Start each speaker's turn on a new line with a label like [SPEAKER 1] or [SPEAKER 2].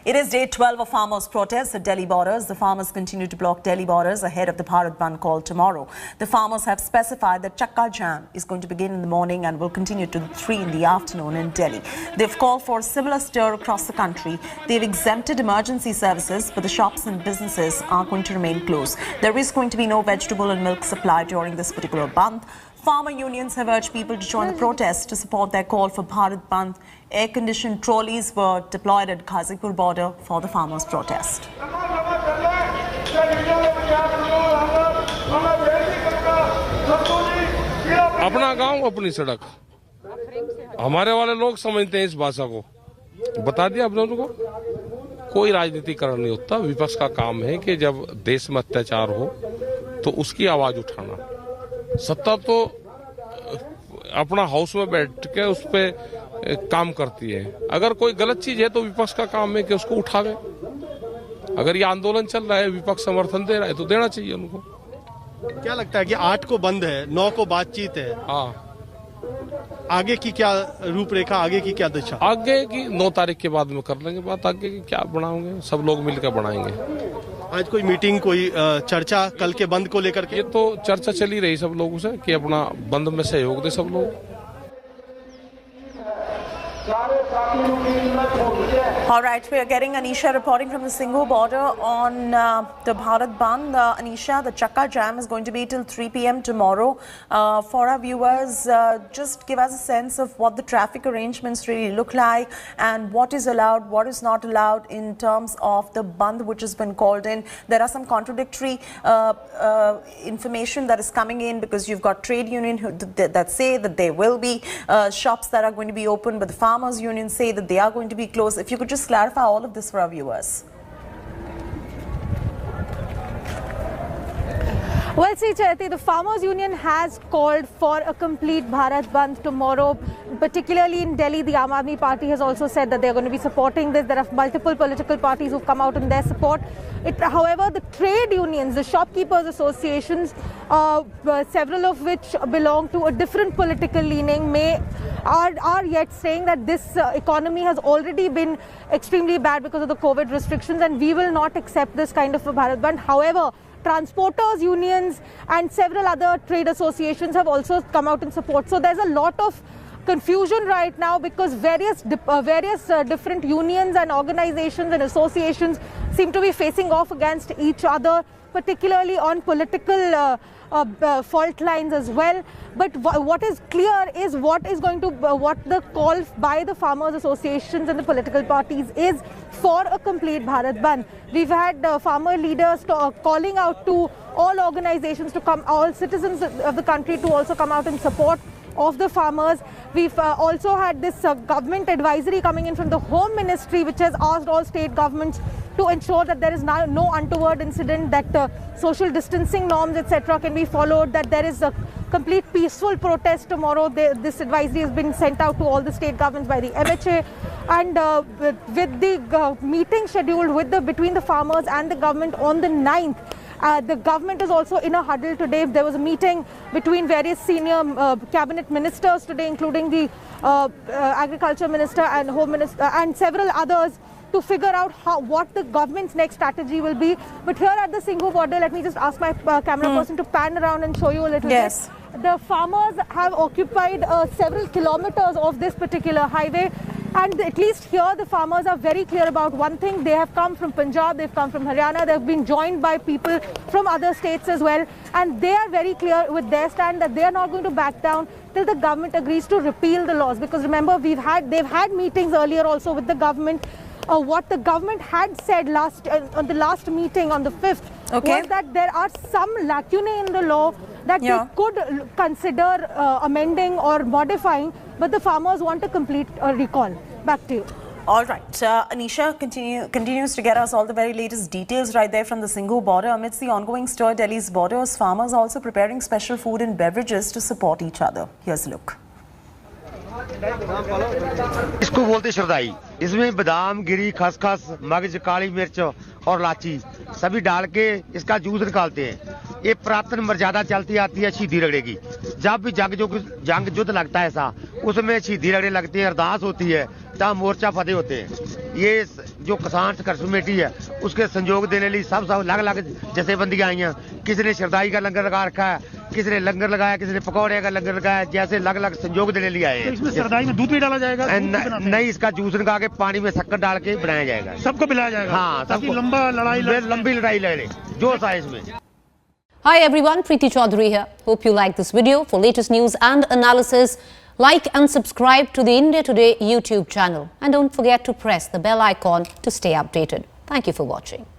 [SPEAKER 1] It is day 12 of farmers' protests at Delhi borders. The farmers continue to block Delhi borders ahead of the Bharat Bandh call tomorrow. The farmers have specified that Chakka Jam is going to begin in the morning and will continue to 3 in the afternoon in Delhi. They've called for a similar stir across the country. They've exempted emergency services, but the shops and businesses are going to remain closed. There is going to be no vegetable and milk supply during this particular Bandh. Farmer unions have urged people to join the protest to support their call for Bharat Bandh. Air-conditioned trolleys were deployed at Ghazipur border for the farmers' protest.
[SPEAKER 2] अपना गांव अपनी सड़क, हमारे वाले लोग समझते हैं इस भाषा को। बता दिया आप लोगों को, कोई राजनीतिकरण नहीं होता। विपक्ष का काम है कि जब देश में अत्याचार हो तो उसकी आवाज उठाना। सत्ता तो अपना हाउस में बैठ के उस पे काम करती है। अगर कोई गलत चीज है तो विपक्ष का काम है कि उसको उठावे। अगर ये आंदोलन चल रहा है, विपक्ष समर्थन दे रहा है तो देना चाहिए उनको।
[SPEAKER 3] क्या लगता है कि 8 को बंद है, 9 को बातचीत है,
[SPEAKER 2] हाँ,
[SPEAKER 3] आगे की क्या रूपरेखा, आगे की क्या दिशा?
[SPEAKER 2] आगे की 9 तारीख के बाद में कर लेंगे बात। आगे की क्या बनाओगे, सब लोग मिलकर बनाएंगे।
[SPEAKER 3] आज कोई मीटिंग, कोई चर्चा कल के बंद को लेकर के?
[SPEAKER 2] ये तो चर्चा चली रही सब लोगों से कि अपना बंद में सहयोग दे सब लोग।
[SPEAKER 1] All right, we are getting Anisha reporting from the Singhu border on the Bharat Bandh. Anisha, the Chakka Jam is going to be till 3 p.m. tomorrow. For our viewers, just give us a sense of what the traffic arrangements really look like and what is allowed, what is not allowed in terms of the Bandh which has been called in. There are some contradictory information that is coming in because you've got trade union that say that there will be shops that are going to be open, but the farmers union say that they are going to be closed. If you could just clarify all of this for our viewers.
[SPEAKER 4] Well, see, Chaiti, the Farmers Union has called for a complete Bharat Bandh tomorrow, particularly in Delhi. The Aam Aadmi Party has also said that they're going to be supporting this. There are multiple political parties who've come out in their support. However, the trade unions, the shopkeepers associations, several of which belong to a different political leaning, are yet saying that this economy has already been extremely bad because of the COVID restrictions, and we will not accept this kind of a Bharat Bandh. However, transporters unions and several other trade associations have also come out in support. So there's a lot of confusion right now because various different unions and organizations and associations seem to be facing off against each other, particularly on political fault lines as well. But what is clear is what the call by the farmers associations and the political parties is for a complete Bharat Bandh. We've had farmer leaders calling out to all organizations to come, all citizens of the country to also come out in support of the farmers. We've also had this government advisory coming in from the Home Ministry, which has asked all state governments to ensure that there is no untoward incident, that social distancing norms, etc. can be followed, that there is a complete peaceful protest tomorrow. This advisory has been sent out to all the state governments by the MHA, and with the meeting scheduled between the farmers and the government on the 9th. The government is also in a huddle today. There was a meeting between various senior cabinet ministers today, including the agriculture minister and home minister and several others, to figure out what the government's next strategy will be. But here at the Singhu border, let me just ask my camera person to pan around and show you a little bit. The farmers have occupied several kilometers of this particular highway. And at least here, the farmers are very clear about one thing. They have come from Punjab, they've come from Haryana, they've been joined by people from other states as well. And they are very clear with their stand that they are not going to back down till the government agrees to repeal the laws. Because remember, they've had meetings earlier also with the government. What the government had said on the last meeting on the 5th was that there are some lacunae in the law that they could consider amending or modifying, but the farmers want a complete recall. Back to you.
[SPEAKER 1] All right. Anisha continues to get us all the very latest details right there from the Singhu border. Amidst the ongoing stir at Delhi's borders, farmers are also preparing special food and beverages to support each other. Here's a look.
[SPEAKER 5] इसको बोलते श्रद्धाई। इसमें बादाम, गिरी, खसखस, मगज, काली मिर्च और इलायची सभी डाल के इसका जूस निकालते हैं। ये पुरातन मर्यादा चलती आती है शहीदी रगड़े की। जब भी जंग युद्ध लगता है ऐसा, उसमें शहीदी रगड़े लगते हैं, अरदास होती है, तब मोर्चा फतेह होते हैं। ये जो किसान संघर्ष कमेटी है उसके संयोग देने लिए सब अलग अलग जथेबंदियां आई हैं। किसी ने शरदाई का लंगर लगा रखा है, किसी ने लंगर लगाया, किसी ने पकौड़े का लंगर लगाया, जैसे अलग अलग संयोग देने लिए आए हैं।
[SPEAKER 3] इसमें शरदाई में दूध भी डाला जाएगा?
[SPEAKER 5] नहीं, इसका जूस निकाल के पानी में शक्कर डाल के बनाया जाएगा,
[SPEAKER 3] सबको पिलाया जाएगा।
[SPEAKER 5] हाँ,
[SPEAKER 3] सबको लंबी
[SPEAKER 5] लड़ाई लड़े जोश आए इसमें।
[SPEAKER 6] Hi everyone, Preeti Chaudhary here. Hope you like this video. For latest news and analysis, like and subscribe to the India Today YouTube channel. And don't forget to press the bell icon to stay updated. Thank you for watching.